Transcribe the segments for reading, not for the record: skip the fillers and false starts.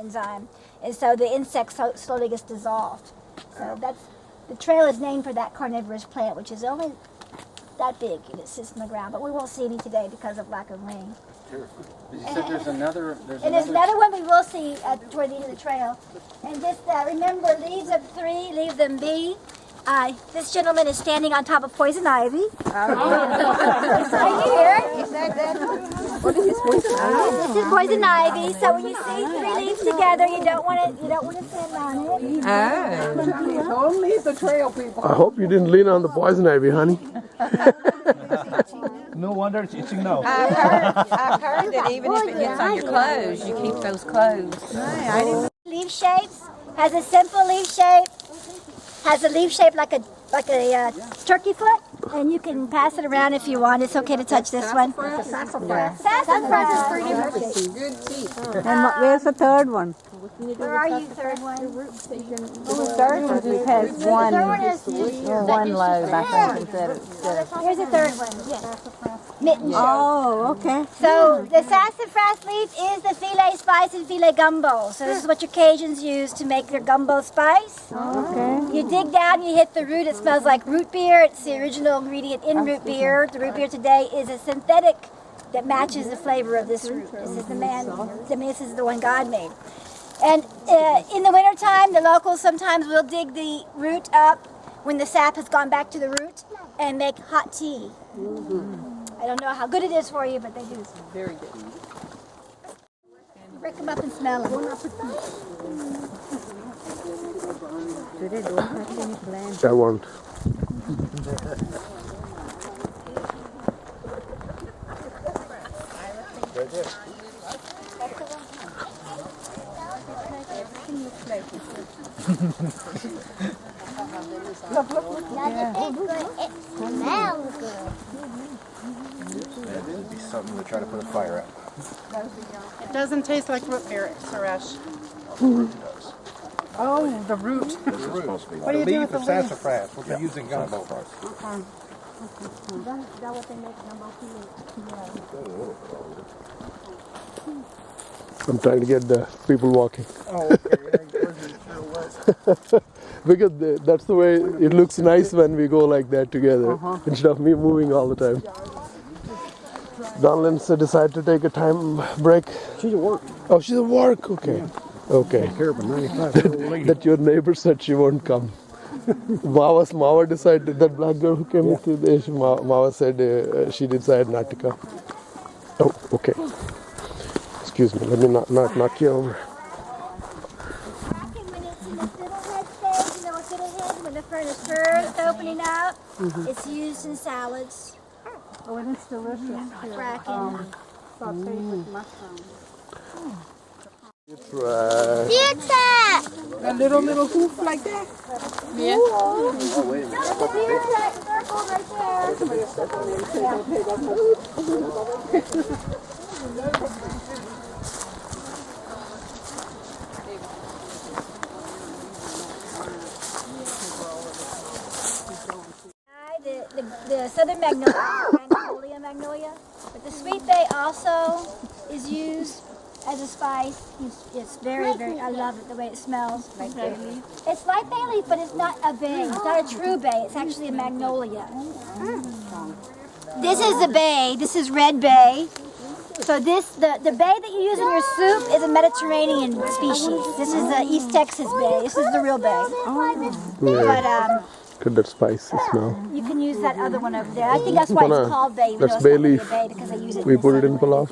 enzyme, and so the insect slowly gets dissolved. So the trail is named for that carnivorous plant, which is only that big and it sits in the ground, but we won't see any today because of lack of rain. Sure. You said there's another one we will see toward the end of the trail. And just remember, leaves of 3, leave them be. This gentleman is standing on top of poison ivy. Right here. What is this poison ivy? This is poison ivy. So when you see 3 leaves together, you don't want to stand on it. Don't leave the trail, people. I hope you didn't lean on the poison ivy, honey. No wonder it's itching now. I've heard that even if it gets on your clothes, you keep those clothes. Leaf shapes has a simple leaf shape. Has a leaf shape like a turkey foot, and you can pass it around if you want. It's okay to touch this one. Sassafras is pretty different. Good teeth. And where's the third one? Where are you, third one? The third one just has one lobe, I think, instead of. Here's the third one. Yes. Mitten shape. Oh, okay. So the sassafras leaf is the filet spice and filet gumbo. So this is what your Cajuns use to make their gumbo spice. Okay. You dig down, you hit the root. It smells like root beer. It's the original ingredient in root beer. The root beer today is a synthetic that matches the flavor of this root. This is this is the one God made. And in the wintertime, the locals sometimes will dig the root up when the sap has gone back to the root and make hot tea. I don't know how good it is for you, but they do. Very good. Break them up and smell them. I won't. It'd be something to try to put a fire out. It doesn't taste like root beer, Suresh. Oh, the root. What do you do with the leaf? Sassafras, what they're using gumbo. I'm trying to get the people walking. Oh, okay. Because that's the way it looks nice when we go like that together, instead of me moving all the time. Donlin decided to take a time break. She's at work. Oh, she's at work. Okay. Okay. Care of a 95-year-old lady. That your neighbor said she won't come. Mama decided, that black girl who came into the Mama said she decided not to come. Oh, okay. Excuse me, let me not knock you over. When it's in the fiddlehead stage, you know what fiddlehead? When the furniture is opening up, it's used in salads. Oh, and it's delicious. Cracking. Sauteed with mushrooms. It's right. Pizza! A little hoof like that? Yeah. The southern magnolia, but the sweet bay also is used as a spice. It's very, very, I love it, the way it smells. It's like bay leaf, but it's not a bay. It's not a true bay. It's actually a magnolia. This is the bay. This is red bay. So the bay that you use in your soup is a Mediterranean species. This is the East Texas bay. This is the real bay. But Good, that spicy smell. you can use that other one over there. I think that's why it's called bay. That's bay leaf. Because they use it We put it in pulao.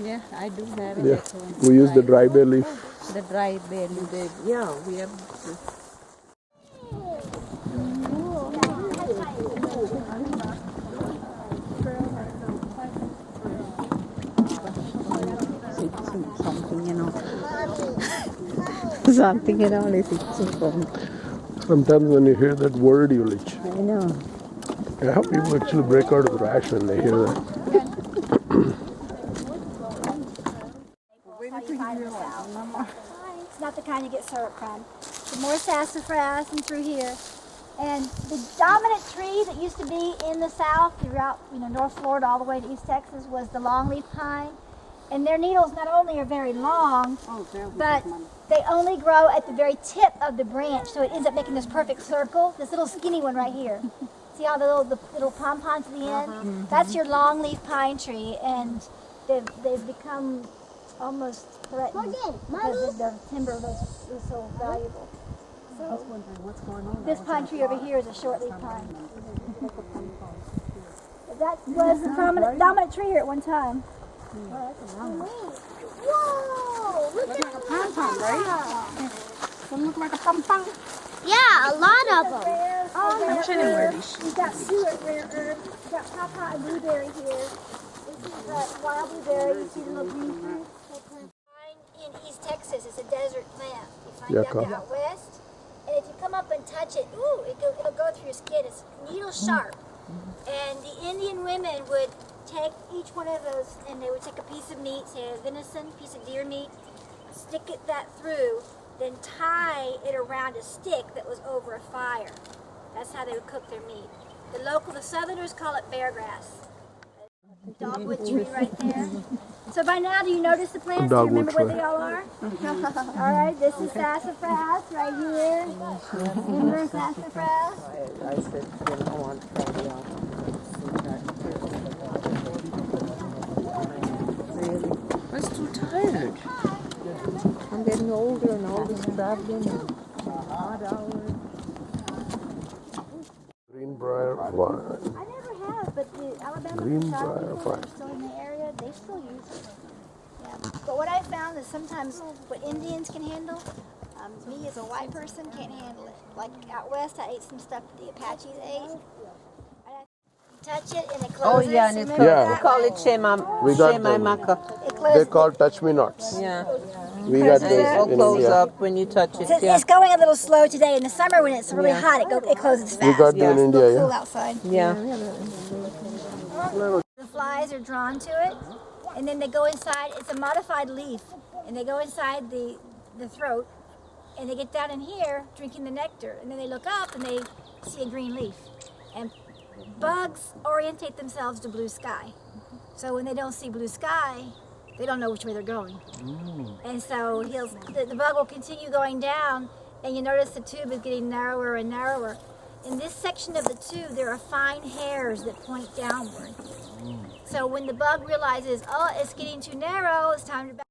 Yeah, I do have it. Yeah, we use the dry bay leaf. The dry bay leaf. Yeah, we have. Something, only something. Sometimes when you hear that word, you itch. I know. I hope people actually break out of the rash when they hear that. It's not the kind you get syrup from. The more sassafras and through here. And the dominant tree that used to be in the south throughout, North Florida all the way to East Texas was the longleaf pine. And their needles not only are very long, but they only grow at the very tip of the branch, so it ends up making this perfect circle, this little skinny one right here. See how the little pom-poms at the end? That's your longleaf pine tree, and they've become almost threatened because the timber was so valuable. So this pine tree over here is a shortleaf pine. That was the dominant tree here at one time. Whoa! Look at that. Pom-pom, right? Doesn't look like a pom-pom. Yeah, a lot of them. We've got suet rare herb. We've got pawpaw and blueberry here. This is wild blueberry. You see the little green fruit? In East Texas, it's a desert plant. You find that out west. And if you come up and touch it, ooh, it'll go through your skin. It's needle sharp. And the Indian women would take each one of those, and they would take a piece of meat, say a venison, piece of deer meat, stick that through, then tie it around a stick that was over a fire. That's how they would cook their meat. The Southerners call it bear grass. Dogwood tree right there. So by now, do you notice the plants? Do you remember where they all are? All right, this is sassafras right here. Remember sassafras? I said, I want to try the I'm too tired. I'm getting older and all this traveling and hot hours. Greenbrier vine. I never have, but the Alabama Greenbrier people that are vine. still in the area, they still use it. Yeah. But what I found is sometimes what Indians can handle, me as a white person can't handle it. Like out west, I ate some stuff that the Apaches ate. Touch it and it closes. Oh yeah, and it's Remember Yeah. we that call one? it shema We got them. maka. It They closes. call touch me nots. Yeah, We got and it all those in close India. up when you touch it. So Yeah, it's going a little slow today. In the summer when it's really Yeah. hot, it closes fast. We got them in It's a India, little yeah. cool outside. yeah. The flies are drawn to it, and then they go inside. It's a modified leaf, and they go inside the throat, and they get down in here drinking the nectar, and then they look up and they see a green leaf. And bugs orientate themselves to blue sky. So when they don't see blue sky, they don't know which way they're going. And so the bug will continue going down, and you notice the tube is getting narrower and narrower. In this section of the tube, there are fine hairs that point downward. So when the bug realizes, oh, it's getting too narrow, it's time to back.